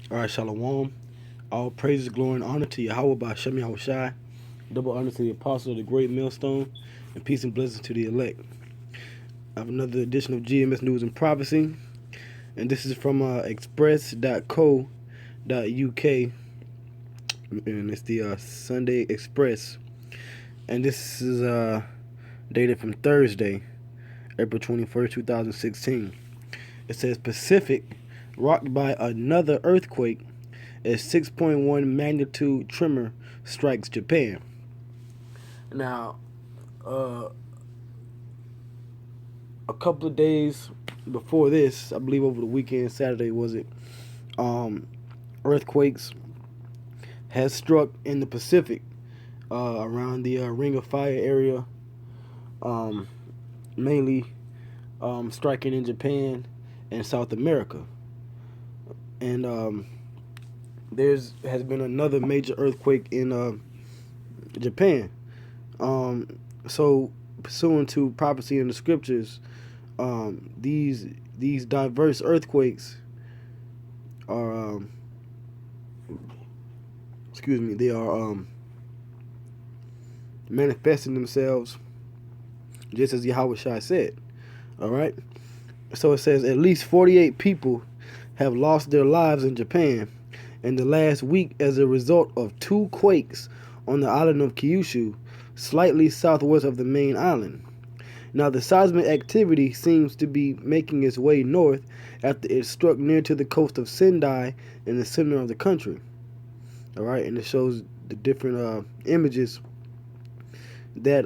All right, Shalom. All praises, glory, and honor to Yahweh by Shem Yahushai. Double honor to the apostle of the great millstone, and peace and blessings to the elect. I have another edition of GMS News and Prophecy, and this is from express.co.uk, and it's the Sunday Express. And this is dated from Thursday, April 21st, 2016. It says Pacific rocked by another earthquake as 6.1 magnitude tremor strikes Japan. Now, uh, a couple of days before this, I believe over the weekend, Saturday was it, um, earthquakes has struck in the Pacific around the Ring of Fire area, um, mainly striking in Japan and South America. And there's has been another major earthquake in Japan. So, pursuant to prophecy in the scriptures, these diverse earthquakes are they are manifesting themselves just as Yahweh Shai said. All right. So it says at least 48 people have lost their lives in Japan in the last week as a result of two quakes on the island of Kyushu, slightly southwest of the main island. Now, the seismic activity seems to be making its way north after it struck near to the coast of Sendai in the center of the country. All right, and it shows the different images that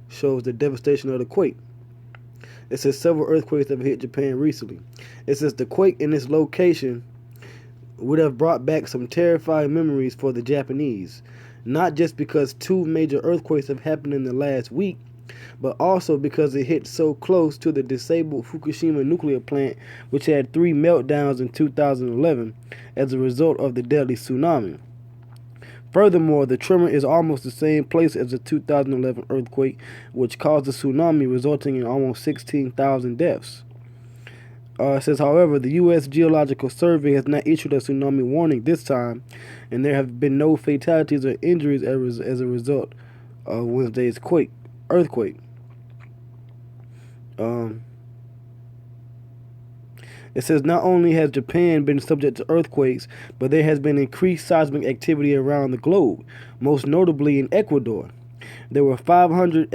shows the devastation of the quake. It says several earthquakes have hit Japan recently. It says the quake in this location would have brought back some terrifying memories for the Japanese, not just because two major earthquakes have happened in the last week, but also because it hit so close to the disabled Fukushima nuclear plant, which had three meltdowns in 2011 as a result of the deadly tsunami. Furthermore, the tremor is almost the same place as the 2011 earthquake, which caused a tsunami resulting in almost 16,000 deaths. It says, however, the U.S. Geological Survey has not issued a tsunami warning this time, and there have been no fatalities or injuries as a result of Wednesday's earthquake. Um, It says not only has Japan been subject to earthquakes, but there has been increased seismic activity around the globe, most notably in Ecuador. There were 500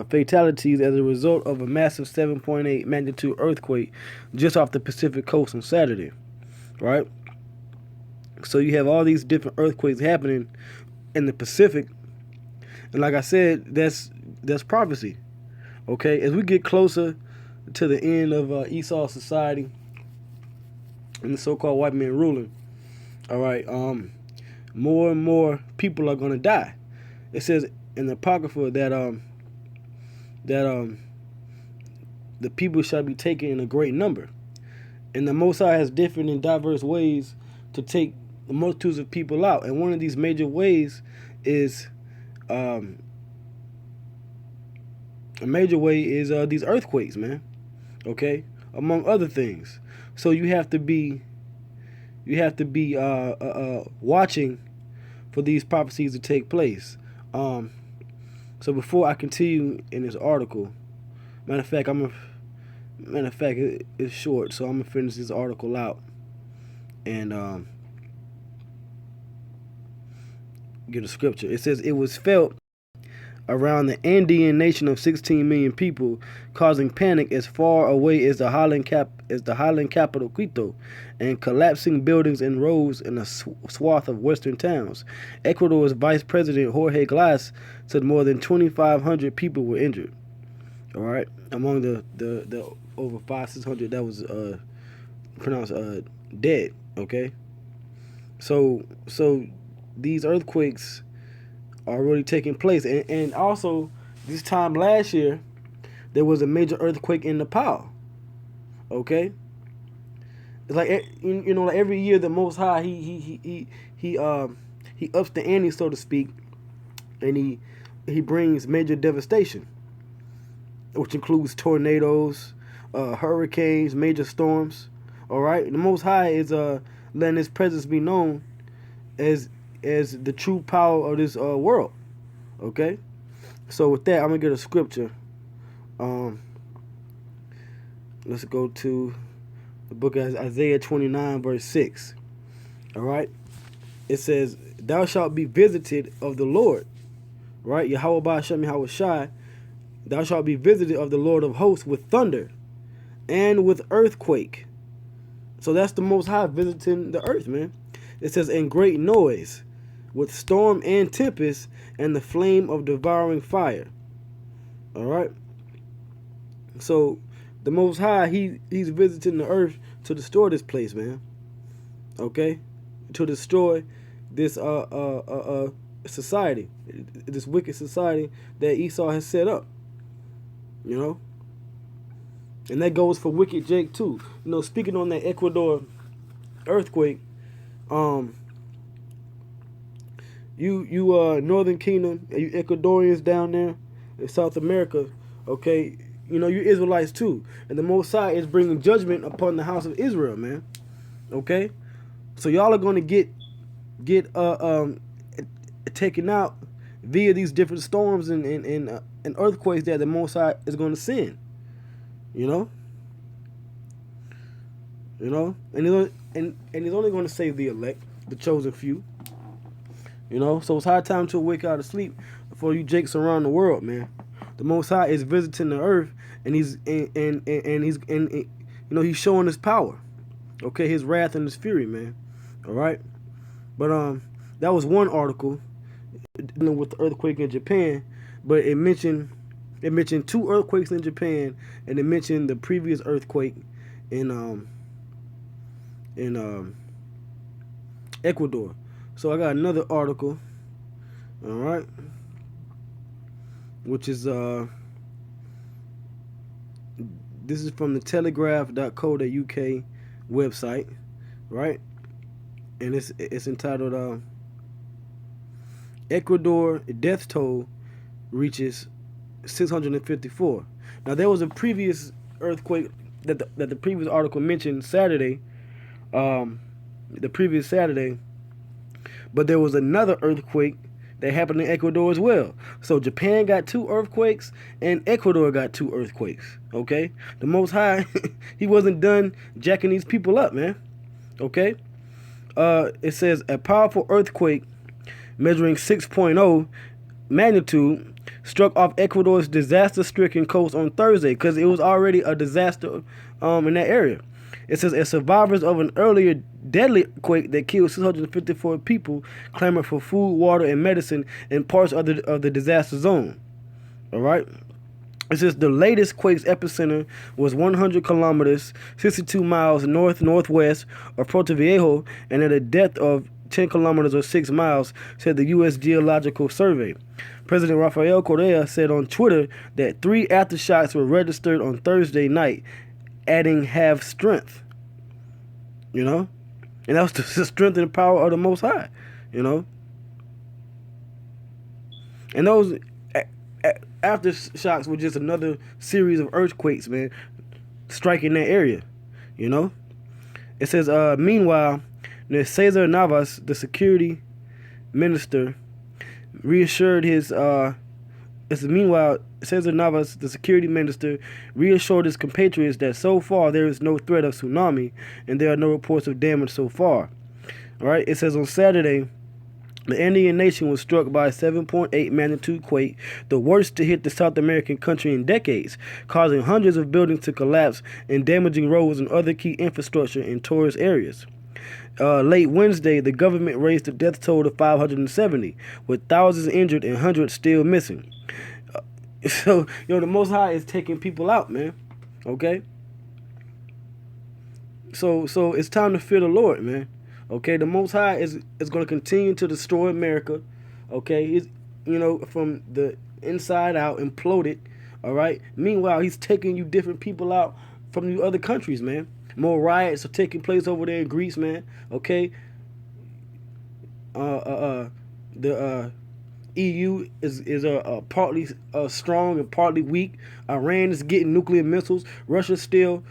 fatalities as a result of a massive 7.8 magnitude earthquake just off the Pacific coast on Saturday, right? So you have all these different earthquakes happening in the Pacific, and like I said, that's prophecy. Okay, as we get closer to the end of Esau society and the so-called white man ruling, all right, more and more people are gonna die. It says in the Apocrypha that the people shall be taken in a great number, and the Most High has different and diverse ways to take the multitudes of people out, and one of these major ways is um, a major way is these earthquakes, man. Okay, among other things. So you have to be watching for these prophecies to take place. So before I continue in this article, matter of fact, it's short, so I'm gonna finish this article out and get a scripture. It says it was felt around the Andean nation of 16 million people, causing panic as far away as the highland capital Quito, and collapsing buildings and roads in a swath of western towns. Ecuador's Vice President Jorge Glass said more than 2,500 people were injured. All right, among the over 500-600 that was pronounced dead. Okay, so these earthquakes are really taking place. And also, this time last year, there was a major earthquake in Nepal. Okay, it's like like every year the Most High he ups the ante, so to speak, and he brings major devastation, which includes tornadoes, hurricanes, major storms. All right, the Most High is letting His presence be known as the true power of this world. Okay, so with that, I'm gonna get a scripture. Um, let's go to the book of Isaiah 29, verse 6. All right, it says, "Thou shalt be visited of the Lord." Right, Yahweh Ba'ashem Yahweh Shai, thou shalt be visited of the Lord of hosts with thunder and with earthquake. So that's the Most High visiting the earth, man. It says, "in great noise, with storm and tempest, and the flame of devouring fire." All right. So the Most High, he's visiting the earth to destroy this place, man. Okay, to destroy this society, this wicked society that Esau has set up. You know, and that goes for Wicked Jake too. You know, speaking on that Ecuador earthquake, you Northern Kingdom, you Ecuadorians down there in South America, okay, you know, you Israelites too, and the Most High is bringing judgment upon the house of Israel, man. Okay, so y'all are going to get taken out via these different storms and earthquakes that the Most High is going to send. You know, and he's only going to save the elect, the chosen few. You know, so it's high time to wake out of sleep for you Jakes around the world, man. The Most High is visiting the earth, and he's you know, he's showing his power. Okay, his wrath and his fury, man. All right, but that was one article dealing with the earthquake in Japan, but it mentioned two earthquakes in Japan, and it mentioned the previous earthquake in Ecuador. So I got another article, all right, which is this is from the telegraph.co.uk website, right? And it's entitled Ecuador death toll reaches 654. Now there was a previous earthquake that the previous article mentioned Saturday, the previous Saturday, but there was another earthquake that happened in Ecuador as well. So Japan got 2 earthquakes and Ecuador got 2 earthquakes. Okay, the Most High, he wasn't done jacking these people up, man. Okay, it says a powerful earthquake measuring 6.0 magnitude struck off Ecuador's disaster-stricken coast on Thursday, because it was already a disaster in that area. It says, as survivors of an earlier deadly quake that killed 654 people clamor for food, water, and medicine in parts of the disaster zone. All right. It says the latest quake's epicenter was 100 kilometers, 62 miles northwest of Puerto Viejo, and at a depth of 10 kilometers or 6 miles, said the U.S. Geological Survey. President Rafael Correa said on Twitter that 3 aftershocks were registered on Thursday night, adding have strength. You know? And that was the strength and the power of the Most High. You know? And those aftershocks were just another series of earthquakes, man, striking that area. You know? It says, meanwhile, Cesar Navas, the security minister, reassured his meanwhile, Cesar Navas, the security minister, reassured his compatriots that so far there is no threat of tsunami and there are no reports of damage so far. All right, it says on Saturday, the Andean nation was struck by a 7.8 magnitude quake, the worst to hit the South American country in decades, causing hundreds of buildings to collapse and damaging roads and other key infrastructure in tourist areas. Late Wednesday, the government raised the death toll to 570, with thousands injured and hundreds still missing. So, the Most High is taking people out, man. Okay? So it's time to fear the Lord, man. Okay? The Most High is going to continue to destroy America. Okay? He's, from the inside out, imploded. All right? Meanwhile, he's taking you different people out from the other countries, man. More riots are taking place over there in Greece, man. Okay. The EU is partly strong and partly weak. Iran is getting nuclear missiles. Russia's still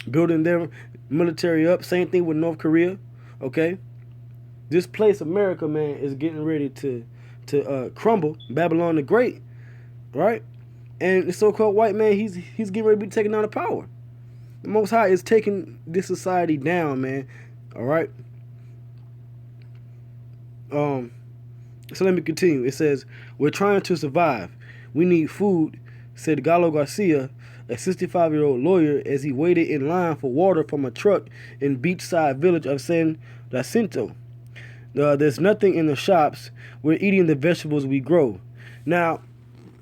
building their military up. Same thing with North Korea. Okay, this place, America, man, is getting ready to crumble. Babylon the Great, right? And the so-called white man, he's getting ready to be taken down to power. The Most High is taking this society down, man. All right. So let me continue. It says, we're trying to survive. We need food, said Galo Garcia, a 65-year-old lawyer, as he waited in line for water from a truck in beachside village of San Jacinto. There's nothing in the shops. We're eating the vegetables we grow. Now,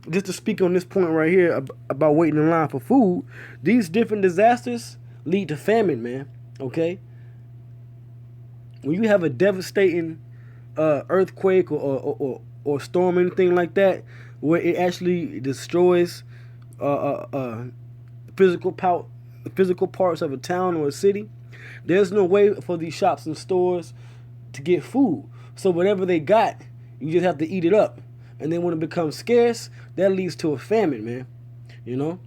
just to speak on this point right here about waiting in line for food, these different disasters lead to famine, man. Okay? When you have a devastating earthquake or storm, anything like that, where it actually destroys physical parts of a town or a city, there's no way for these shops and stores to get food. So whatever they got, you just have to eat it up. And then when it becomes scarce, that leads to a famine, man. You know?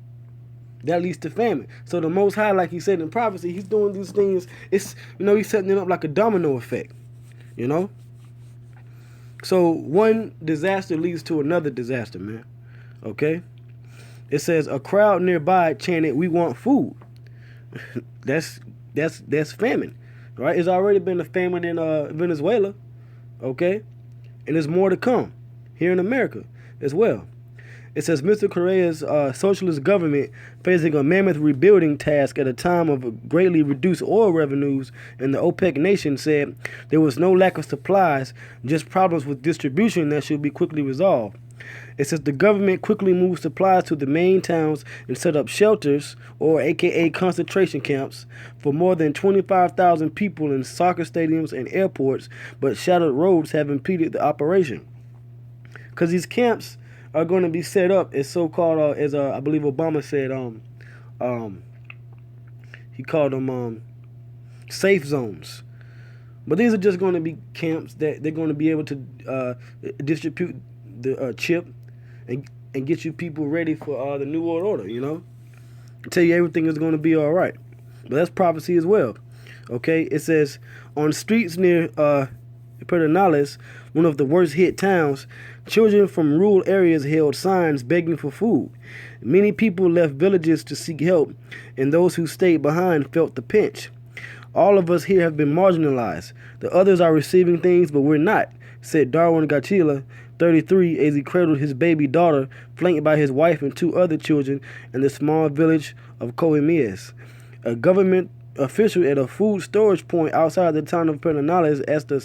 That leads to famine. So the Most High, like he said in prophecy, he's doing these things. It's, he's setting it up like a domino effect. You know? So one disaster leads to another disaster, man. Okay? It says a crowd nearby chanted, "We want food." that's famine, right? It's already been a famine in Venezuela, okay? And there's more to come here in America as well. It says Mr. Correa's socialist government facing a mammoth rebuilding task at a time of greatly reduced oil revenues, and the OPEC nation said there was no lack of supplies, just problems with distribution that should be quickly resolved. It says the government quickly moved supplies to the main towns and set up shelters, or aka concentration camps, for more than 25,000 people in soccer stadiums and airports, but shattered roads have impeded the operation. Because these camps are going to be set up as so-called, as I believe Obama said, he called them safe zones. But these are just going to be camps that they're going to be able to distribute the chip and get you people ready for the New World Order, tell you everything is going to be all right. But that's prophecy as well. Okay, it says on streets near Pedernales, one of the worst hit towns, children from rural areas held signs begging for food. Many people left villages to seek help, and those who stayed behind felt the pinch. All of us here have been marginalized. The others are receiving things, but we're not, said Darwin Gachila, 33, as he cradled his baby daughter, flanked by his wife and two other children, in the small village of Coemeas. A government official at a food storage point outside the town of Pedernales asked the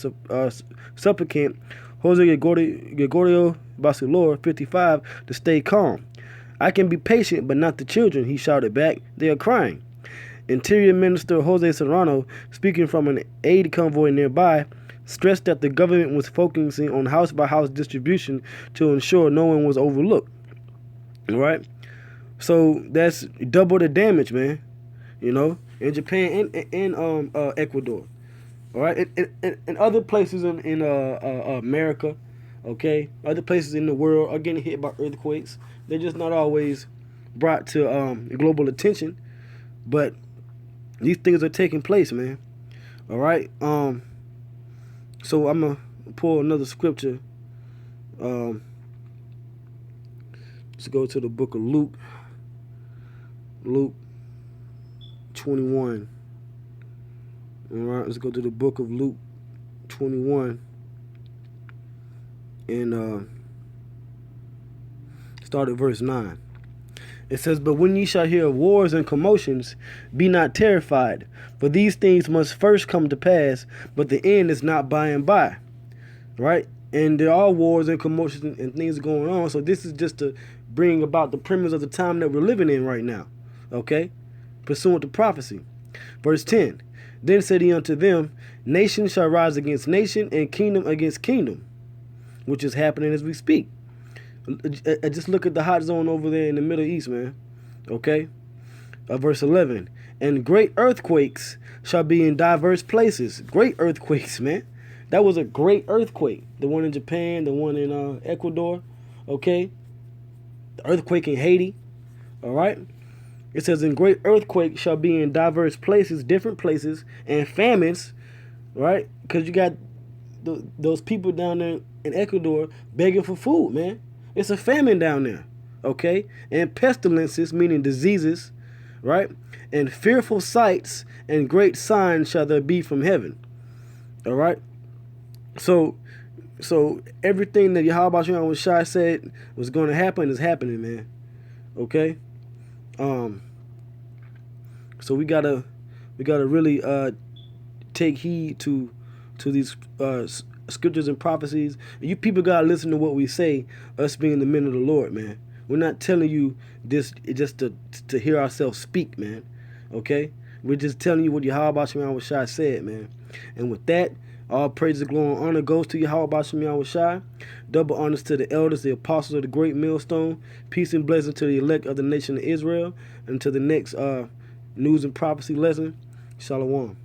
supplicant, Jose Gregorio Basilor, 55, to stay calm. "I can be patient, but not the children," he shouted back. "They are crying." Interior Minister Jose Serrano, speaking from an aid convoy nearby, stressed that the government was focusing on house-by-house distribution to ensure no one was overlooked. All right? So that's double the damage, man. In Japan and Ecuador. All right? And other places in America, okay? Other places in the world are getting hit by earthquakes. They're just not always brought to global attention. But these things are taking place, man. All right? So I'm going to pull another scripture. Let's go to the book of Luke. Luke 21. All right, let's go to the book of Luke 21. And start at verse 9. It says, "But when ye shall hear of wars and commotions, be not terrified, for these things must first come to pass, but the end is not by and by." Right? And there are wars and commotions and things going on, so this is just to bring about the premise of the time that we're living in right now. Okay? Pursuant to prophecy. Verse 10, "Then said he unto them, Nation shall rise against nation, and kingdom against kingdom," which is happening as we speak. Just look at the hot zone over there in the Middle East, man. Okay? Verse 11, "And great earthquakes shall be in diverse places." Great earthquakes, man. That was a great earthquake. The one in Japan, the one in Ecuador. Okay? The earthquake in Haiti. All right? It says, "In great earthquakes shall be in diverse places, different places, and famines," right? Because you got those people down there in Ecuador begging for food, man. It's a famine down there, okay? And pestilences, meaning diseases, right? And fearful sights and great signs shall there be from heaven, all right? So, everything that Yahweh Shai said was going to happen is happening, man. Okay. So we gotta really take heed to these scriptures and prophecies. You people gotta listen to what we say. Us being the men of the Lord, man. We're not telling you this just to hear ourselves speak, man. Okay. We're just telling you what Yahweh Shai said, man. And with that, all praise, glory, and honor goes to Yahweh Shai. Double honors to the elders, the apostles of the great millstone. Peace and blessing to the elect of the nation of Israel. And to the next news and prophecy lesson. Shalom.